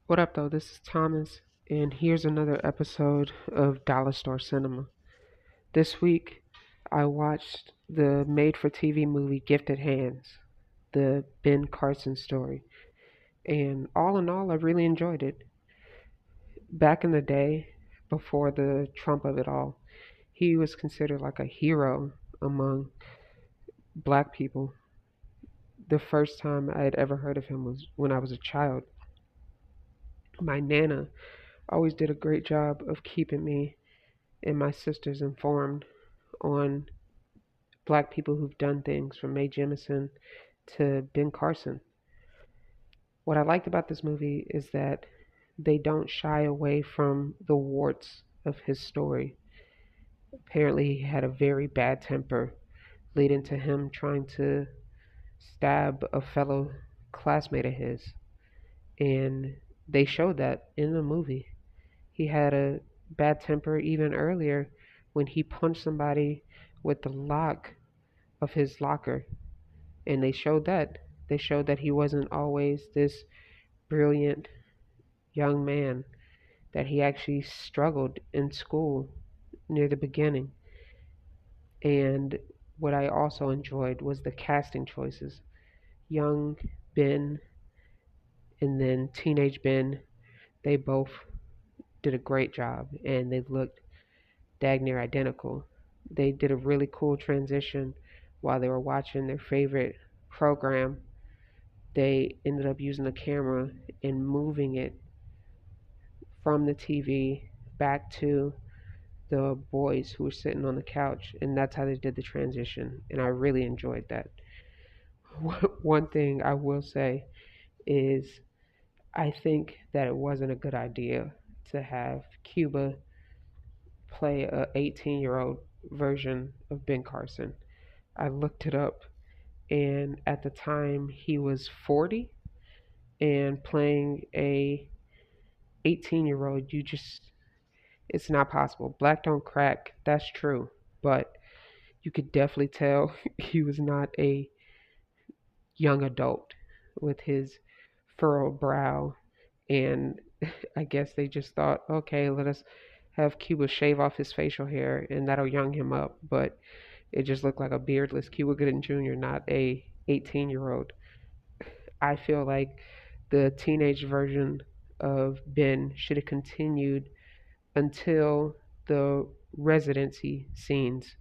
What up, though? This is Thomas, and here's another episode of Dollar Store Cinema. This week, I watched the made for TV movie Gifted Hands, the Ben Carson story, and all in all, I really enjoyed it. Back in the day, before the Trump of it all, he was considered like a hero among black people. The first time I had ever heard of him was when I was a child. My Nana always did a great job of keeping me and my sisters informed on black people who've done things from Mae Jemison to Ben Carson. What I liked about this movie is that they don't shy away from the warts of his story. Apparently, he had a very bad temper, leading to him trying to stab a fellow classmate of his. And they showed that in the movie. He had a bad temper even earlier when he punched somebody with the lock of his locker. And they showed that. They showed that he wasn't always this brilliant young man, that he actually struggled in school near the beginning. And what I also enjoyed was the casting choices. Young Ben and then teenage Ben, they both did a great job and they looked dag near identical. They did a really cool transition while they were watching their favorite program. They ended up using the camera and moving it from the TV back to the boys who were sitting on the couch, and that's how they did the transition. And I really enjoyed that. One thing I will say is I think that it wasn't a good idea to have Cuba play a 18-year-old version of Ben Carson. I looked it up, and at the time he was 40, and playing a 18-year-old, you just it's not possible. Black don't crack, that's true, but you could definitely tell he was not a young adult with his furrowed brow. And I guess they just thought, okay, let us have Cuba shave off his facial hair and that'll young him up. But it just looked like a beardless Cuba Gooding Jr., not a 18-year-old. I feel like the teenage version of Ben should have continued until the residency scenes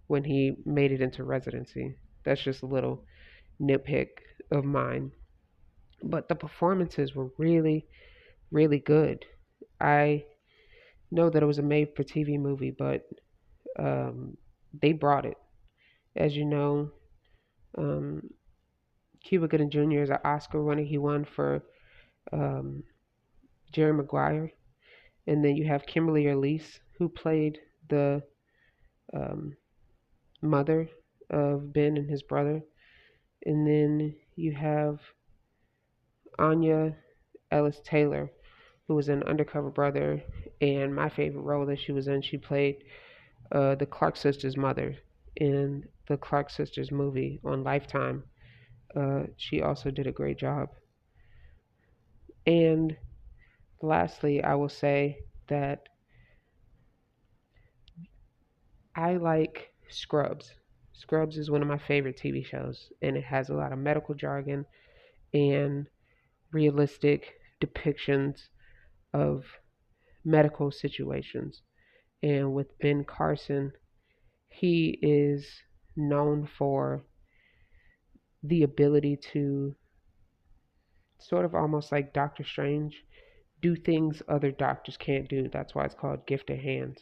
when he made it into residency. That's just a little nitpick of mine. But the performances were really, really good. I know that it was a made for TV movie, but um, they brought it. As you know, um, Cuba Gooding Jr. is an Oscar winner. He won for um, Jerry Maguire. And then you have Kimberly Elise, who played the um, mother of Ben and his brother. And then you have Anya Ellis Taylor, who was an undercover brother. And my favorite role that she was in, she played the Clark sisters' mother in the Clark sisters movie on Lifetime. She also did a great job. And lastly, I will say that I like Scrubs. Scrubs is one of my favorite TV shows, and it has a lot of medical jargon and realistic depictions of medical situations. And with Ben Carson, he is known for the ability to sort of almost like Doctor Strange do things other doctors can't do. That's why it's called Gifted Hands.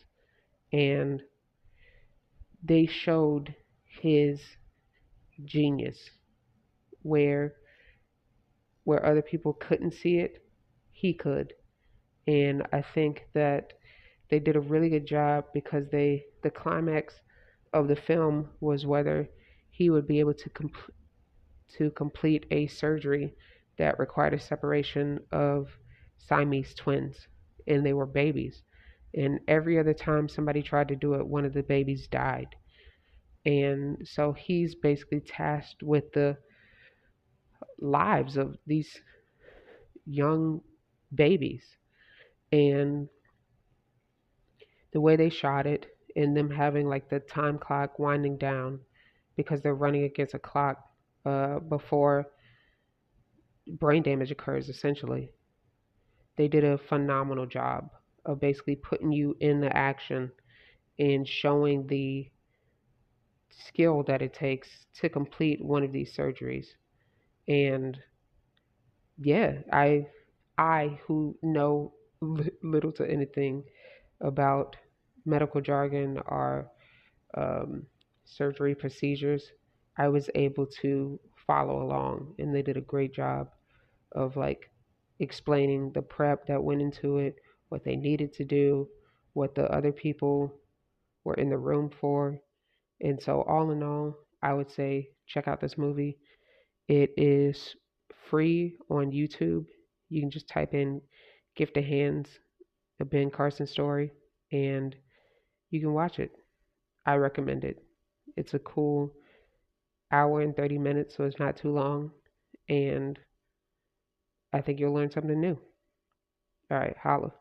And they showed his genius where other people couldn't see it, he could. And I think that they did a really good job because the climax of the film was whether he would be able to complete a surgery that required a separation of Siamese twins, and they were babies. And every other time somebody tried to do it, one of the babies died. And so he's basically tasked with the lives of these young babies. And the way they shot it, and them having like the time clock winding down because they're running against a clock before brain damage occurs, essentially. They did a phenomenal job of basically putting you in the action and showing the skill that it takes to complete one of these surgeries. And yeah, I who know little to anything about medical jargon or um, surgery procedures, I was able to follow along, and they did a great job of like explaining the prep that went into it, what they needed to do, what the other people were in the room for. And so, all in all, I would say check out this movie. It is free on YouTube. You can just type in Gift of Hands, a Ben Carson story, and you can watch it. I recommend it. It's a cool hour and 30 minutes, so it's not too long. And I think you'll learn something new. All right, holla.